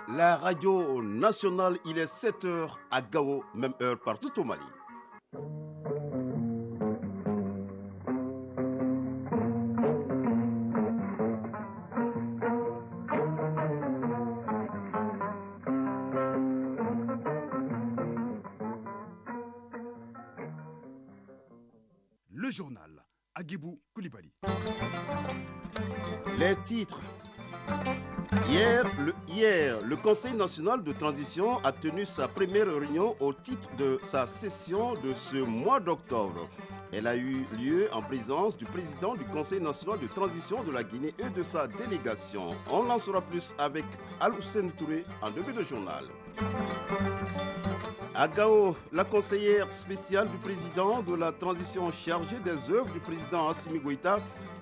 La radio nationale, il est 7 heures à Gao, même heure partout au Mali. Le journal Aguibou Koulibaly. Les titres. Hier, le Conseil national de transition a tenu sa première réunion au titre de sa session de ce mois d'octobre. Elle a eu lieu en présence du président du Conseil national de transition de la Guinée et de sa délégation. On en saura plus avec Al-Hussein Touré en début de journal. À Gao, la conseillère spéciale du président de la transition chargée des œuvres du président Assimi Goïta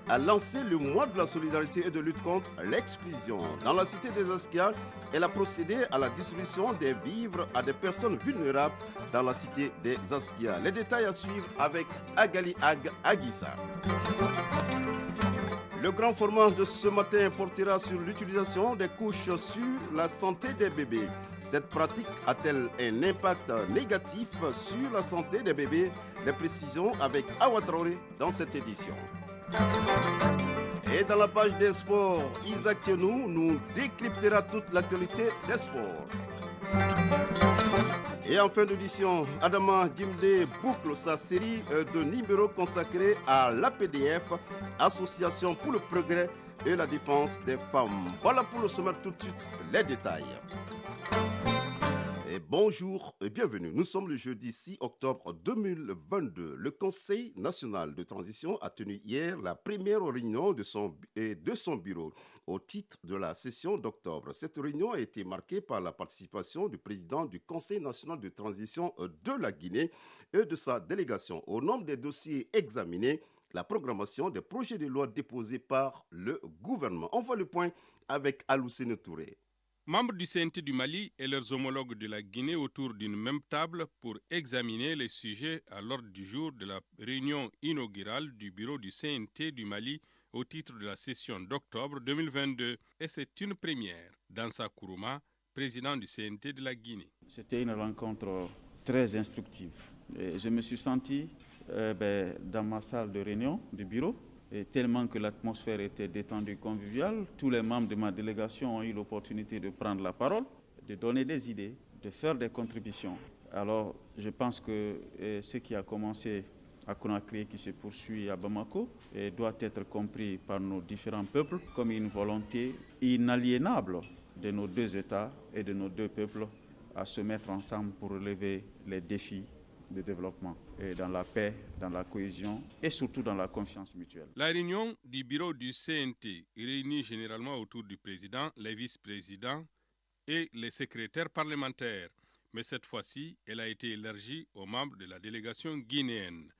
a lancé le mois de la solidarité et de lutte contre l'exclusion. Dans la cité des Askia, elle a procédé à la distribution des vivres à des personnes vulnérables dans la cité des Askia. Les détails à suivre avec Agali Aguissa. Le grand format de ce matin portera sur l'utilisation des couches sur la santé des bébés. Cette pratique a-t-elle un impact négatif sur la santé des bébés? Les précisions avec Awa Traoré dans cette édition. Et dans la page des sports, Isaac Kenou nous décryptera toute l'actualité des sports. Et en fin d'édition, Adama Djimde boucle sa série de numéros consacrés à l'APDF, Association pour le progrès et la défense des femmes. Voilà pour le sommaire, tout de suite les détails. Et bonjour et bienvenue. Nous sommes le jeudi 6 octobre 2022. Le Conseil national de transition a tenu hier la première réunion de son bureau au titre de la session d'octobre. Cette réunion a été marquée par la participation du président du Conseil national de transition de la Guinée et de sa délégation. Au nombre des dossiers examinés, la programmation des projets de loi déposés par le gouvernement. On voit le point avec Al-Hussein Touré. Membres du CNT du Mali et leurs homologues de la Guinée autour d'une même table pour examiner les sujets à l'ordre du jour de la réunion inaugurale du bureau du CNT du Mali au titre de la session d'octobre 2022. Et c'est une première. Dansa Kourouma, président du CNT de la Guinée. C'était une rencontre très instructive. Et je me suis senti dans ma salle de réunion du bureau. Et tellement que l'atmosphère était détendue, conviviale, tous les membres de ma délégation ont eu l'opportunité de prendre la parole, de donner des idées, de faire des contributions. Alors, je pense que ce qui a commencé à Conakry et qui se poursuit à Bamako doit être compris par nos différents peuples comme une volonté inaliénable de nos deux États et de nos deux peuples à se mettre ensemble pour relever les défis de développement et dans la paix, dans la cohésion et surtout dans la confiance mutuelle. La réunion du bureau du CNT réunit généralement autour du président, les vice-présidents et les secrétaires parlementaires. Mais cette fois-ci, elle a été élargie aux membres de la délégation guinéenne.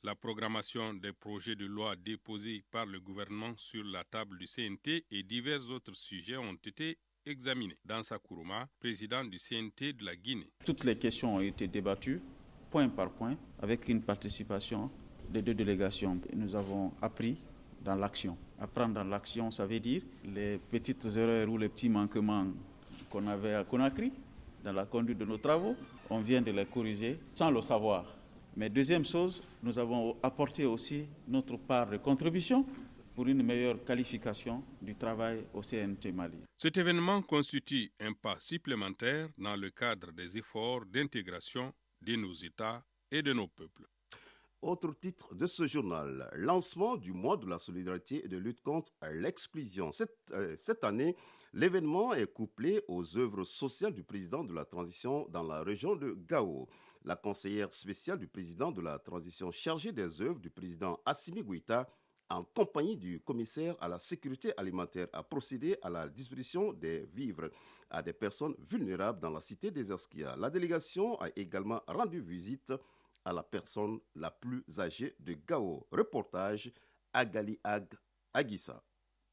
La programmation des projets de loi déposés par le gouvernement sur la table du CNT et divers autres sujets ont été examinés. Dansa Kourouma, président du CNT de la Guinée. Toutes les questions ont été débattues point par point, avec une participation des deux délégations. Nous avons appris dans l'action. Apprendre dans l'action, ça veut dire les petites erreurs ou les petits manquements qu'on avait à Conakry dans la conduite de nos travaux, on vient de les corriger sans le savoir. Mais deuxième chose, nous avons apporté aussi notre part de contribution pour une meilleure qualification du travail au CNT Mali. Cet événement constitue un pas supplémentaire dans le cadre des efforts d'intégration de nos États et de nos peuples. Autre titre de ce journal, lancement du mois de la solidarité et de lutte contre l'exclusion. Cette année, l'événement est couplé aux œuvres sociales du président de la transition dans la région de Gao. La conseillère spéciale du président de la transition chargée des œuvres du président Assimi Goïta, en compagnie du commissaire à la sécurité alimentaire, a procédé à la distribution des vivres à des personnes vulnérables dans la cité des Askia. La délégation a également rendu visite à la personne la plus âgée de Gao. Reportage Agali Aguissa.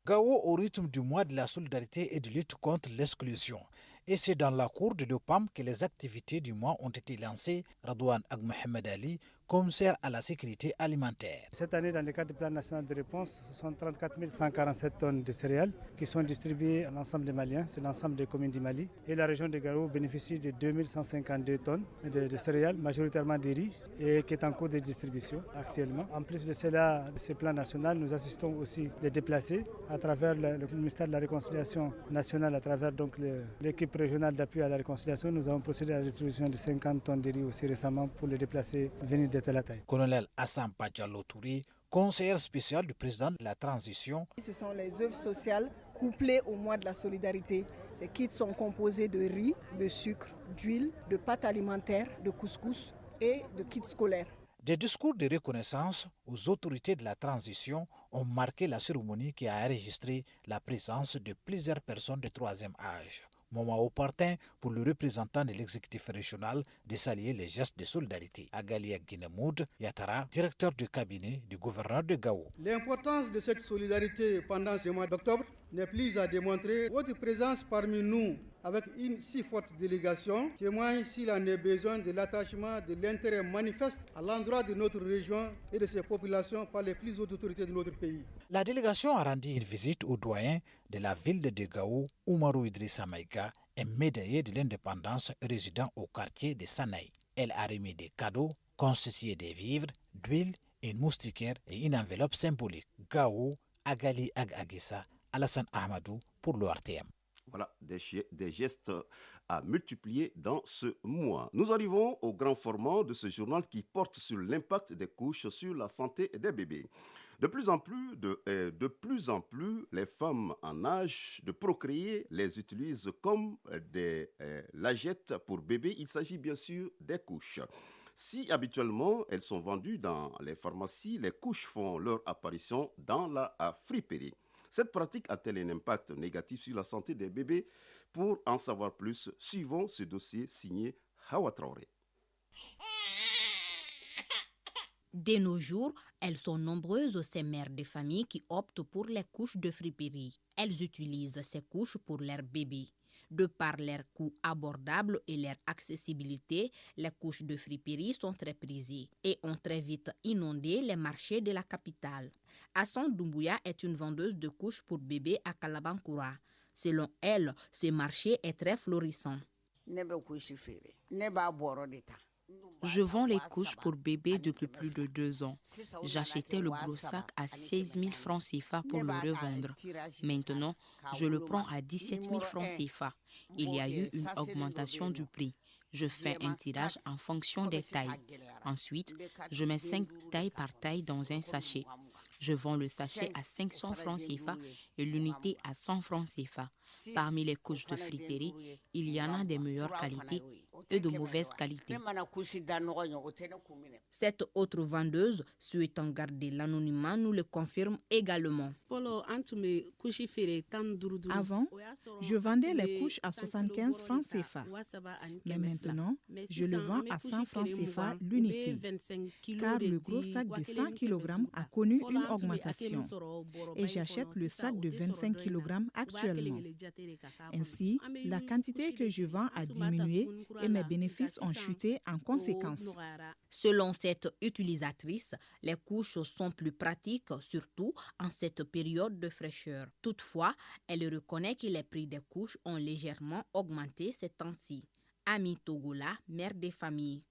Gao au rythme du mois de la solidarité et de lutte contre l'exclusion. Et c'est dans la cour de l'OPAM que les activités du mois ont été lancées. Radouane Ag Mohamed Ali, commissaire à la sécurité alimentaire. Cette année, dans le cadre du plan national de réponse, ce sont 34 147 tonnes de céréales qui sont distribuées à l'ensemble des Maliens, c'est l'ensemble des communes du Mali. Et la région de Gao bénéficie de 2152 tonnes de céréales, majoritairement de riz, et qui est en cours de distribution actuellement. En plus de cela, ce plan national, nous assistons aussi les déplacés à travers le ministère de la Réconciliation nationale, à travers donc l'équipe régionale d'appui à la réconciliation. Nous avons procédé à la distribution de 50 tonnes de riz aussi récemment pour les déplacés venus de Talatay. Colonel Hassan Badjalo Touré, conseiller spécial du président de la transition. Ce sont les œuvres sociales couplées au mois de la solidarité. Ces kits sont composés de riz, de sucre, d'huile, de pâtes alimentaires, de couscous et de kits scolaires. Des discours de reconnaissance aux autorités de la transition ont marqué la cérémonie qui a enregistré la présence de plusieurs personnes de troisième âge. Moment opportun pour le représentant de l'exécutif régional de saluer les gestes de solidarité. Agalia Guinemoud Yatara, directeur du cabinet du gouverneur de Gao. L'importance de cette solidarité pendant ce mois d'octobre n'est plus à démontrer. Votre présence parmi nous avec une si forte délégation témoigne s'il en est besoin de l'attachement, de l'intérêt manifeste à l'endroit de notre région et de ses populations par les plus hautes autorités de notre pays. La délégation a rendu une visite au doyen de la ville de Gao, Oumarou Idrissa Maïga, un médaillé de l'indépendance résidant au quartier de Sanaï. Elle a remis des cadeaux constitués des vivres, d'huile, une moustiquaire et une enveloppe symbolique. Gao, Agali Agagissa, Alassane Ahmadou pour l'ORTM. Voilà, des gestes à multiplier dans ce mois. Nous arrivons au grand format de ce journal qui porte sur l'impact des couches sur la santé des bébés. De plus en plus, les femmes en âge de procréer les utilisent comme des lagettes pour bébés. Il s'agit bien sûr des couches. Si habituellement elles sont vendues dans les pharmacies, les couches font leur apparition dans la friperie. Cette pratique a-t-elle un impact négatif sur la santé des bébés? Pour en savoir plus, suivons ce dossier signé Hawa Traoré. De nos jours, elles sont nombreuses ces mères de famille qui optent pour les couches de friperie. Elles utilisent ces couches pour leurs bébés. De par leur coût abordable et leur accessibilité, les couches de friperie sont très prisées et ont très vite inondé les marchés de la capitale. Hassan Doumbouya est une vendeuse de couches pour bébés à Kalabankoura. Selon elle, ce marché est très florissant. Je vends les couches pour bébés depuis plus de 2 ans. J'achetais le gros sac à 16 000 francs CFA pour le revendre. Maintenant, je le prends à 17 000 francs CFA. Il y a eu une augmentation du prix. Je fais un tirage en fonction des tailles. Ensuite, je mets 5 tailles par taille dans un sachet. Je vends le sachet à 500 francs CFA et l'unité à 100 francs CFA. Parmi les couches de friperie, il y en a des meilleures qualités et de mauvaises qualités. Cette autre vendeuse, souhaitant garder l'anonymat, nous le confirme également. Avant, je vendais les couches à 75 francs CFA. Mais maintenant, je le vends à 100 francs CFA l'unité, car le gros sac de 100 kg a connu une augmentation et j'achète le sac de 25 kg actuellement. Ainsi, la quantité que je vends a diminué et mes bénéfices ont chuté en conséquence. Selon cette utilisatrice, les couches sont plus pratiques, surtout en cette période de fraîcheur. Toutefois, elle reconnaît que les prix des couches ont légèrement augmenté ces temps-ci. Ami Togola, mère des familles.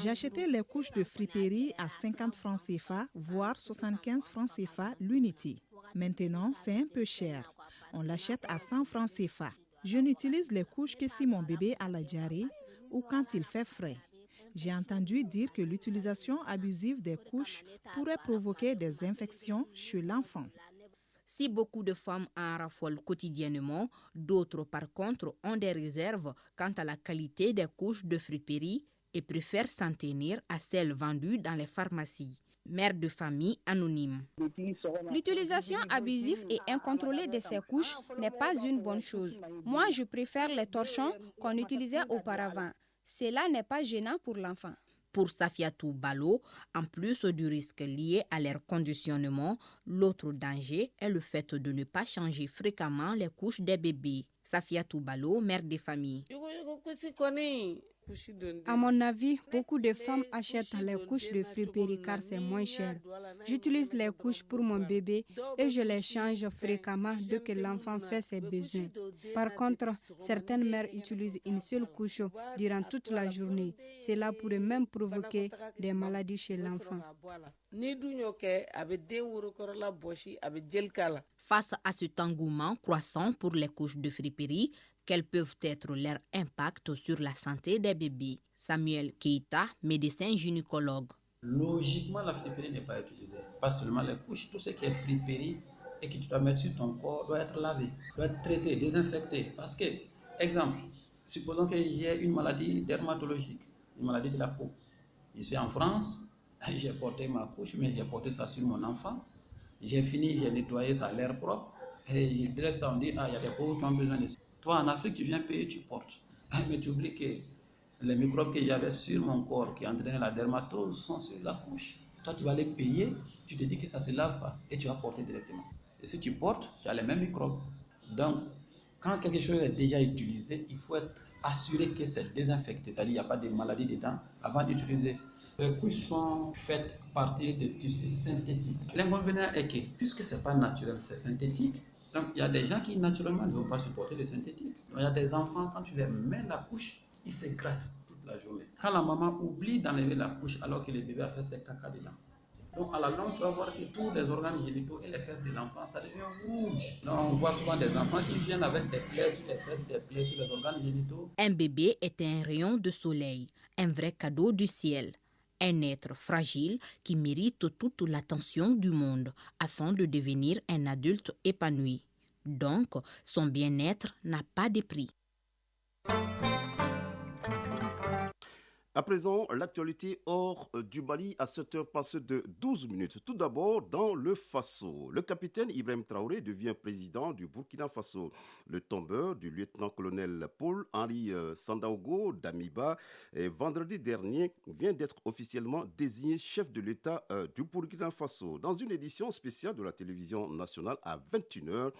J'achetais les couches de friperie à 50 francs CFA, voire 75 francs CFA l'unité. Maintenant, c'est un peu cher. On l'achète à 100 francs CFA. Je n'utilise les couches que si mon bébé a la diarrhée ou quand il fait frais. J'ai entendu dire que l'utilisation abusive des couches pourrait provoquer des infections chez l'enfant. Si beaucoup de femmes en raffolent quotidiennement, d'autres par contre ont des réserves quant à la qualité des couches de friperie et préfèrent s'en tenir à celles vendues dans les pharmacies. Mère de famille anonyme. L'utilisation abusive et incontrôlée de ces couches n'est pas une bonne chose. Moi, je préfère les torchons qu'on utilisait auparavant. Cela n'est pas gênant pour l'enfant. Pour Safiatou Balo, en plus du risque lié à leur conditionnement, l'autre danger est le fait de ne pas changer fréquemment les couches des bébés. Safiatou Balo, mère des familles. À mon avis, beaucoup de femmes achètent les couches de friperie car c'est moins cher. J'utilise les couches pour mon bébé et je les change fréquemment dès que l'enfant fait ses besoins. Par contre, certaines mères utilisent une seule couche durant toute la journée. Cela pourrait même provoquer des maladies chez l'enfant. Face à cet engouement croissant pour les couches de friperie, quels peuvent être leurs impacts sur la santé des bébés? Samuel Keita, médecin gynécologue. Logiquement, la friperie n'est pas utilisée. Pas seulement les couches, tout ce qui est friperie et que tu dois mettre sur ton corps doit être lavé, doit être traité, désinfecté. Parce que, exemple, supposons qu'il y ait une maladie dermatologique, une maladie de la peau. Ici en France, j'ai porté ma couche, mais j'ai porté ça sur mon enfant. J'ai fini, j'ai nettoyé, ça a l'air propre. Et il dresse ça, on dit, il y a des pauvres qui ont besoin de ça. Toi, en Afrique, tu viens payer, tu portes. Mais tu oublies que les microbes que j'avais sur mon corps qui entraînaient la dermatose sont sur la couche. Toi, tu vas les payer, tu te dis que ça ne se lave pas et tu vas porter directement. Et si tu portes, tu as les mêmes microbes. Donc, quand quelque chose est déjà utilisé, il faut être assuré que c'est désinfecté. C'est-à-dire qu'il n'y a pas de maladie dedans avant d'utiliser. Les couches sont faites à partir de tissus synthétiques. L'inconvénient est que, puisque ce n'est pas naturel, c'est synthétique, donc il y a des gens qui naturellement ne vont pas supporter les synthétiques. Donc, il y a des enfants, quand tu leur mets la couche, ils se grattent toute la journée. Quand la maman oublie d'enlever la couche alors que le bébé a fait ses caca dedans. Donc à la longue, tu vas voir que tous les organes génitaux et les fesses de l'enfant, ça devient rouge. Donc on voit souvent des enfants qui viennent avec des plaies sur les fesses, des plaies sur les organes génitaux. Un bébé est un rayon de soleil, un vrai cadeau du ciel. Un être fragile qui mérite toute l'attention du monde afin de devenir un adulte épanoui. Donc, son bien-être n'a pas de prix. À présent, l'actualité hors du Mali à 7h passées de 12 minutes. Tout d'abord, dans le Faso, le capitaine Ibrahim Traoré devient président du Burkina Faso. Le tombeur du lieutenant-colonel Paul-Henri Sandaogo d'Amiba, vendredi dernier, vient d'être officiellement désigné chef de l'État du Burkina Faso. Dans une édition spéciale de la télévision nationale à 21h,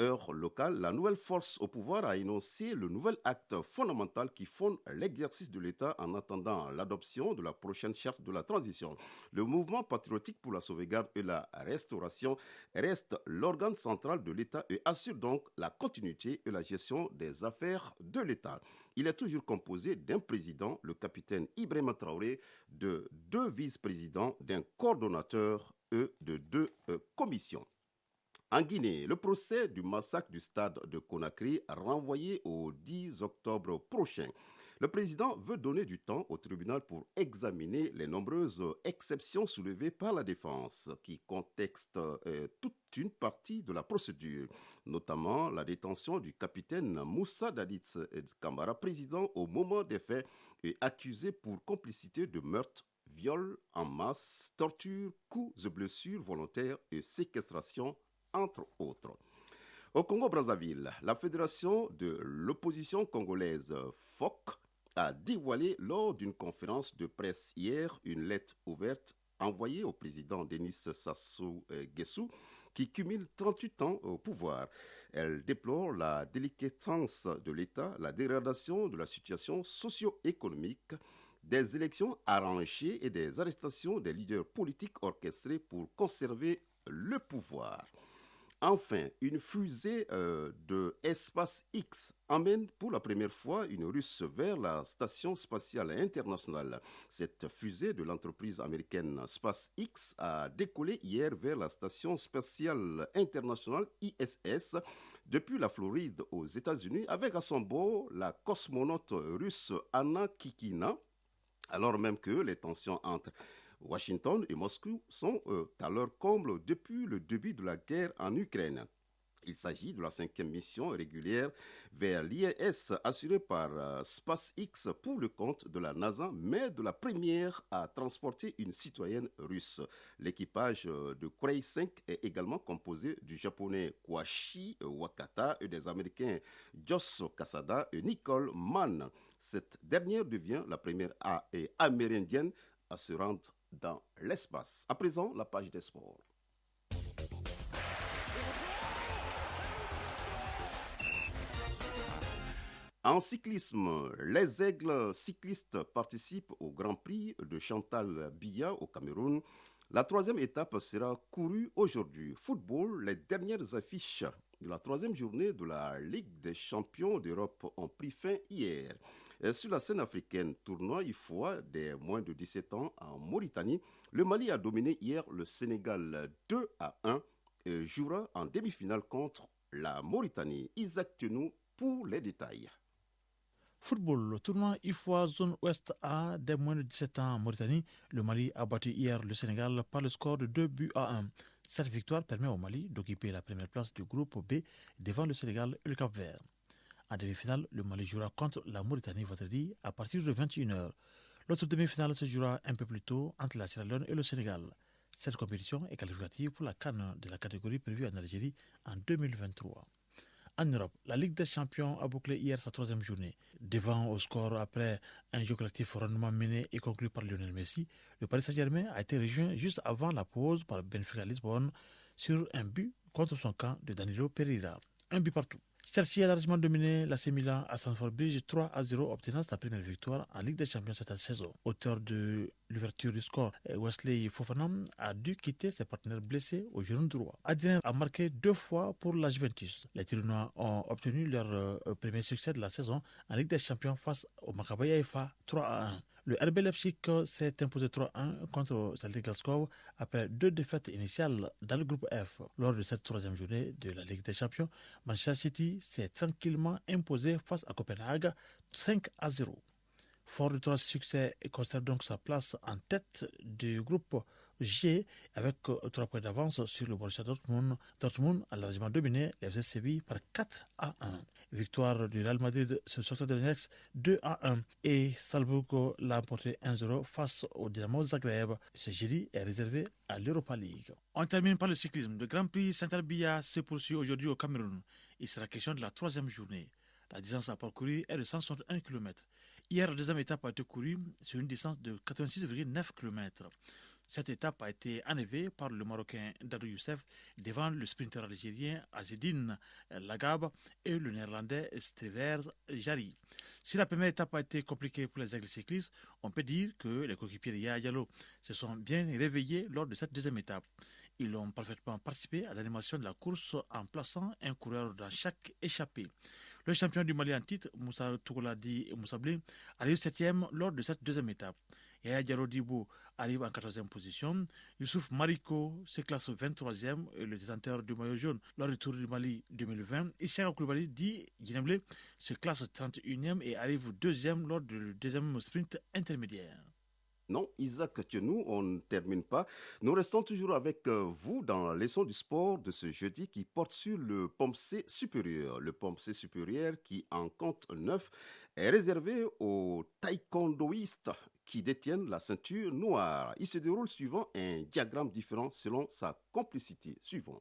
heure locale, la nouvelle force au pouvoir a énoncé le nouvel acte fondamental qui fonde l'exercice de l'État en attendant l'adoption de la prochaine charte de la transition. Le mouvement patriotique pour la sauvegarde et la restauration reste l'organe central de l'État et assure donc la continuité et la gestion des affaires de l'État. Il est toujours composé d'un président, le capitaine Ibrahima Traoré, de 2 vice-présidents, d'un coordonnateur et de 2 commissions. En Guinée, le procès du massacre du stade de Conakry renvoyé au 10 octobre prochain. Le président veut donner du temps au tribunal pour examiner les nombreuses exceptions soulevées par la défense qui contextent toute une partie de la procédure, notamment la détention du capitaine Moussa Dadis Camara, président au moment des faits et accusé pour complicité de meurtre, viol en masse, torture, coups et blessures volontaires et séquestration, entre autres. Au Congo-Brazzaville, la fédération de l'opposition congolaise FOC a dévoilé lors d'une conférence de presse hier une lettre ouverte envoyée au président Denis Sassou Nguesso qui cumule 38 ans au pouvoir. Elle déplore la délicatesse de l'État, la dégradation de la situation socio-économique, des élections arrangées et des arrestations des leaders politiques orchestrés pour conserver le pouvoir. Enfin, une fusée de SpaceX emmène pour la première fois une Russe vers la station spatiale internationale. Cette fusée de l'entreprise américaine SpaceX a décollé hier vers la station spatiale internationale ISS depuis la Floride aux États-Unis avec à son bord la cosmonaute russe Anna Kikina, alors même que les tensions entre Washington et Moscou sont à leur comble depuis le début de la guerre en Ukraine. Il s'agit de la 5e mission régulière vers l'ISS assurée par SpaceX pour le compte de la NASA, mais de la première à transporter une citoyenne russe. L'équipage de Kureil 5 est également composé du japonais Koichi Wakata et des américains Josh Cassada et Nicole Mann. Cette dernière devient la première amérindienne à se rendre dans l'espace. À présent, la page des sports. En cyclisme, les aigles cyclistes participent au Grand Prix de Chantal Biya au Cameroun. La troisième étape sera courue aujourd'hui. Football, les dernières affiches de la troisième journée de la Ligue des champions d'Europe ont pris fin hier. Sur la scène africaine, tournoi IFOA des moins de 17 ans en Mauritanie, le Mali a dominé hier le Sénégal 2-1 et jouera en demi-finale contre la Mauritanie. Isaac Tenou pour les détails. Football, le tournoi IFOA Zone Ouest A des moins de 17 ans en Mauritanie, le Mali a battu hier le Sénégal par le score de 2-1. Cette victoire permet au Mali d'occuper la première place du groupe B devant le Sénégal et le Cap-Vert. En demi-finale, le Mali jouera contre la Mauritanie vendredi à partir de 21h. L'autre demi-finale se jouera un peu plus tôt entre la Sierra Leone et le Sénégal. Cette compétition est qualificative pour la CAN de la catégorie prévue en Algérie en 2023. En Europe, la Ligue des champions a bouclé hier sa troisième journée. Devant au score après un jeu collectif rondement mené et conclu par Lionel Messi, le Paris Saint-Germain a été rejoint juste avant la pause par Benfica Lisbonne sur un but contre son camp de Danilo Pereira. Un but partout. Chelsea a largement dominé l'AC Milan à Stamford Bridge 3-0, obtenant sa première victoire en Ligue des Champions cette saison. Auteur de l'ouverture du score, Wesley Fofana a dû quitter ses partenaires blessés au genou droit. Adrien a marqué 2 fois pour la Juventus. Les Turinois ont obtenu leur premier succès de la saison en Ligue des Champions face au Maccabi Haïfa 3-1. Le RB Leipzig s'est imposé 3-1 contre Celtic Glasgow après 2 défaites initiales dans le groupe F. Lors de cette troisième journée de la Ligue des Champions, Manchester City s'est tranquillement imposé face à Copenhague 5-0. Fort de 3 succès et conserve donc sa place en tête du groupe G avec 3 points d'avance sur le Borussia Dortmund. Dortmund a largement dominé les FC Séville par 4-1. Victoire du Real Madrid sur le Shakhtar Donetsk 2-1 et Salzbourg l'a emporté 1-0 face au Dynamo Zagreb. Ce jeudi est réservé à l'Europa League. On termine par le cyclisme. Le Grand Prix Chantal Biya se poursuit aujourd'hui au Cameroun. Il sera question de la troisième journée. La distance à parcourir est de 161 km. Hier, la deuxième étape a été courue sur une distance de 86,9 km. Cette étape a été enlevée par le Marocain Dadou Youssef devant le sprinter algérien Azedine Lagab et le Néerlandais Stevers Jari. Si la première étape a été compliquée pour les aigles cyclistes, on peut dire que les coéquipiers de Yaya Diallo se sont bien réveillés lors de cette deuxième étape. Ils ont parfaitement participé à l'animation de la course en plaçant un coureur dans chaque échappée. Le champion du Mali en titre, Moussa Tougouladi Moussablé, arrive 7e lors de cette deuxième étape. Yaya Diallo Dibou arrive en 14e position. Youssouf Mariko se classe 23e et le détenteur du maillot jaune lors du Tour du Mali 2020. Issa Koulibaly dit Guinéblé se classe 31e et arrive 2e lors du deuxième sprint intermédiaire. Non, Isaac Tienou, on ne termine pas. Nous restons toujours avec vous dans la leçon du sport de ce jeudi qui porte sur le pompe-C supérieur. Le pompe-C supérieur qui en compte 9 est réservé aux taekwondoïstes qui détiennent la ceinture noire. Il se déroule suivant un diagramme différent selon sa complicité. Suivant.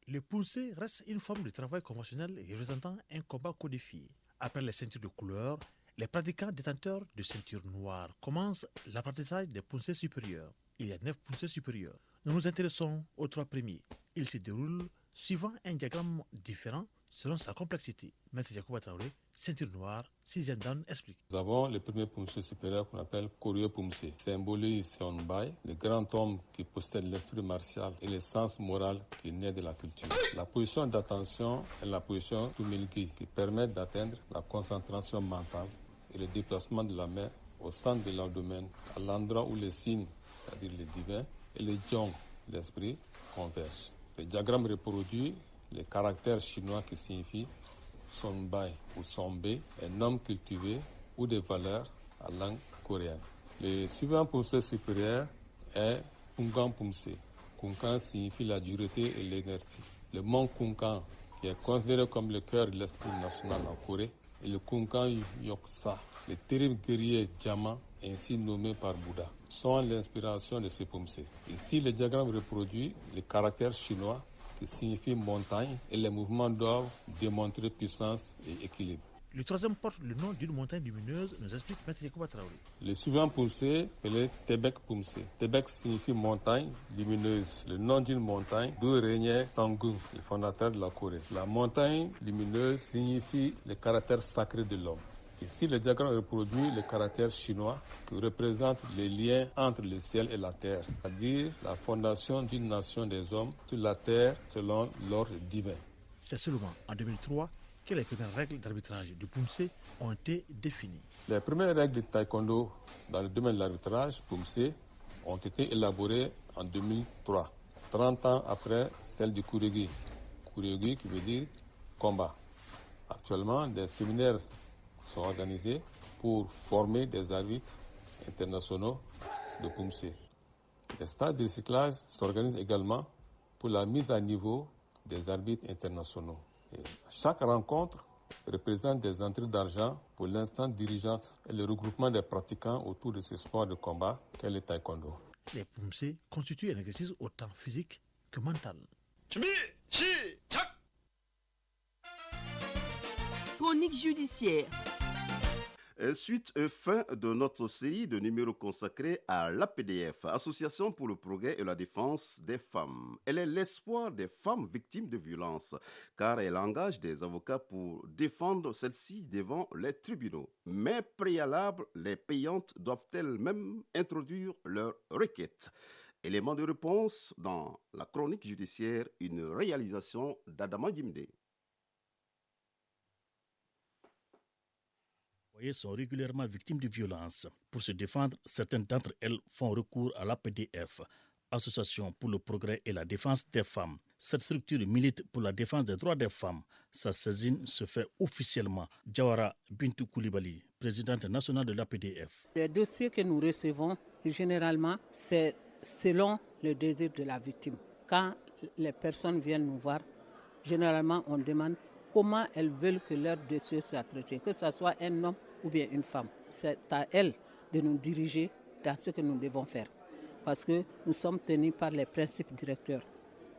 Le pompe-C reste une forme de travail conventionnel représentant un combat codifié. Après les ceintures de couleur, les pratiquants détenteurs de ceintures noires commencent l'apprentissage des pompe-C supérieurs. Il y a 9 pompe-C supérieurs. Nous nous intéressons aux 3 premiers. Ils se déroulent suivant un diagramme différent selon sa complexité. Maître Jacob Traoré, ceinture noire, 6e dan, explique. Nous avons le premier pompe-C supérieur qu'on appelle Koryo Pompe-C. Symbolise Sonbai, le grand homme qui possède l'esprit martial et le sens moral qui naît de la culture. La position d'attention est la position Tumilgi qui permet d'atteindre la concentration mentale et le déplacement de la main au centre de l'abdomen, à l'endroit où les signes, c'est-à-dire les divins, et les jiong, l'esprit, convergent. Ce diagramme reproduit les caractères chinois qui signifient Sonbai ou Sonbe, un homme cultivé ou des valeurs à langue coréenne. Le suivant pompe-C supérieur est Kunkan Pompe-C. Kunkan signifie la dureté et l'énergie. Le mont Kunkan, qui est considéré comme le cœur de l'esprit national en Corée, et le Kunkan Yoksa, le terrible guerrier Jama, ainsi nommé par Bouddha, sont l'inspiration de ce pompe-C. Ici, le diagramme reproduit les caractères chinois qui signifie montagne et les mouvements doivent démontrer puissance et équilibre. Le troisième porte le nom d'une montagne lumineuse, nous explique Maître Yacouba Traoré. Le suivant Poumsé est le Tebek Poumsé. Tebek signifie montagne lumineuse, le nom d'une montagne d'où régnait Tangun, le fondateur de la Corée. La montagne lumineuse signifie le caractère sacré de l'homme. Ici, le diagramme reproduit le caractère chinois qui représente les liens entre le ciel et la terre, c'est-à-dire la fondation d'une nation des hommes sur la terre selon l'ordre divin. C'est seulement en 2003 que les premières règles d'arbitrage du Poumsé ont été définies. Les premières règles de taekwondo dans le domaine de l'arbitrage Poumsé ont été élaborées en 2003, 30 ans après celles du Kuryogi. Kuryogi qui veut dire combat. Actuellement, des séminaires sont organisés pour former des arbitres internationaux de Poumsé. Les stages de recyclage s'organisent également pour la mise à niveau des arbitres internationaux. Et chaque rencontre représente des entrées d'argent pour l'instance dirigeante et le regroupement des pratiquants autour de ce sport de combat qu'est le taekwondo. Les Poumsé constituent un exercice autant physique que mental. Chronique judiciaire. Suite et fin de notre série de numéros consacrés à l'APDF, Association pour le progrès et la défense des femmes. Elle est l'espoir des femmes victimes de violences, car elle engage des avocats pour défendre celles-ci devant les tribunaux. Mais préalable, les payantes doivent-elles même introduire leurs requêtes? Élément de réponse dans la chronique judiciaire, une réalisation d'Adama Djimde. Sont régulièrement victimes de violences. Pour se défendre, certaines d'entre elles font recours à l'APDF, Association pour le progrès et la défense des femmes. Cette structure milite pour la défense des droits des femmes. Sa saisine se fait officiellement. Jawara Bintou Koulibaly, présidente nationale de l'APDF. Les dossiers que nous recevons, généralement, c'est selon le désir de la victime. Quand les personnes viennent nous voir, généralement, on demande comment elles veulent que leur dossier soit traité, que ce soit un homme ou bien une femme. C'est à elles de nous diriger dans ce que nous devons faire. Parce que nous sommes tenus par les principes directeurs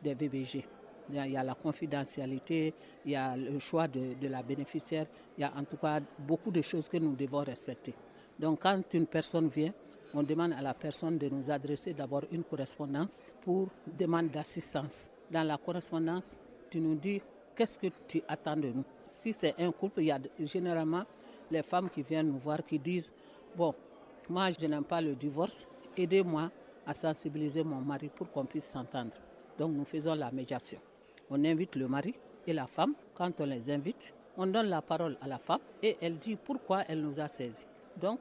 des VBG. Il y a la confidentialité, il y a le choix de la bénéficiaire, il y a en tout cas beaucoup de choses que nous devons respecter. Donc quand une personne vient, on demande à la personne de nous adresser d'abord une correspondance pour demande d'assistance. Dans la correspondance, tu nous dis qu'est-ce que tu attends de nous. Si c'est un couple, il y a généralement les femmes qui viennent nous voir qui disent « Bon, moi je n'aime pas le divorce, aidez-moi à sensibiliser mon mari pour qu'on puisse s'entendre. » Donc nous faisons la médiation. On invite le mari et la femme. Quand on les invite, on donne la parole à la femme et elle dit pourquoi elle nous a saisis. Donc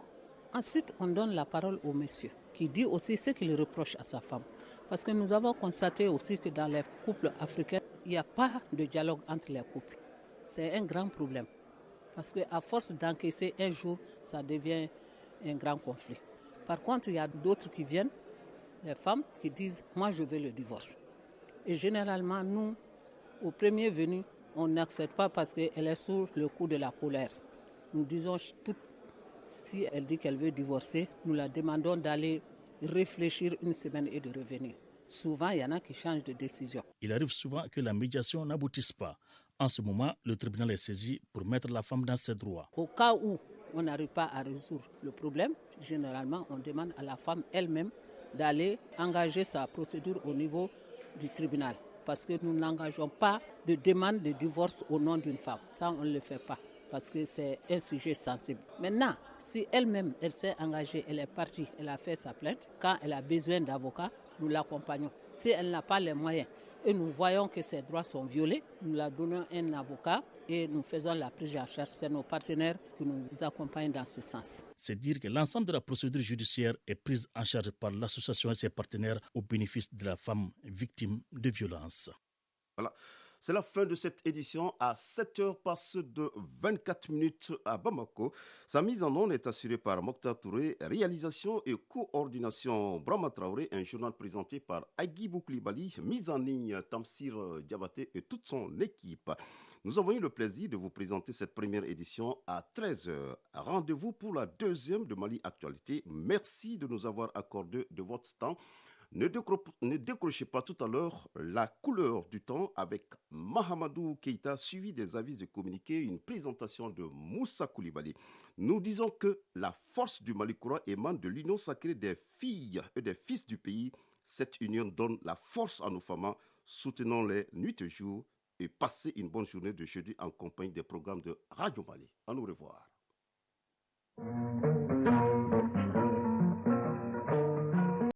ensuite on donne la parole au monsieur qui dit aussi ce qu'il reproche à sa femme. Parce que nous avons constaté aussi que dans les couples africains, il n'y a pas de dialogue entre les couples. C'est un grand problème. Parce qu'à force d'encaisser un jour, ça devient un grand conflit. Par contre, il y a d'autres qui viennent, les femmes, qui disent « moi je veux le divorce ». Et généralement, nous, au premier venu, on n'accepte pas parce qu'elle est sous le coup de la colère. Nous disons toutes, si elle dit qu'elle veut divorcer, nous la demandons d'aller réfléchir une semaine et de revenir. Souvent, il y en a qui changent de décision. Il arrive souvent que la médiation n'aboutisse pas. En ce moment, le tribunal est saisi pour mettre la femme dans ses droits. Au cas où on n'arrive pas à résoudre le problème, généralement, on demande à la femme elle-même d'aller engager sa procédure au niveau du tribunal. Parce que nous n'engageons pas de demande de divorce au nom d'une femme. Ça, on ne le fait pas. Parce que c'est un sujet sensible. Maintenant, si elle-même, elle s'est engagée, elle est partie, elle a fait sa plainte, quand elle a besoin d'avocat, nous l'accompagnons. Si elle n'a pas les moyens et nous voyons que ses droits sont violés, nous la donnons un avocat et nous faisons la prise en charge. C'est nos partenaires qui nous accompagnent dans ce sens. C'est dire que l'ensemble de la procédure judiciaire est prise en charge par l'association et ses partenaires au bénéfice de la femme victime de violences. Voilà. C'est la fin de cette édition à 7h passe de 24 minutes à Bamako. Sa mise en onde est assurée par Mokhtar Touré, réalisation et coordination Brahma Traoré, un journal présenté par Agibou Koulibaly, mise en ligne Tamsir Diabaté et toute son équipe. Nous avons eu le plaisir de vous présenter cette première édition à 13h. Rendez-vous pour la deuxième de Mali Actualité. Merci de nous avoir accordé de votre temps. Ne décrochez pas tout à l'heure la couleur du temps avec Mahamadou Keïta, suivi des avis de communiqué, une présentation de Moussa Koulibaly. Nous disons que la force du Mali Koura émane de l'union sacrée des filles et des fils du pays. Cette union donne la force à nos femmes. Soutenons-les nuit et jour et passez une bonne journée de jeudi en compagnie des programmes de Radio Mali. À nous revoir.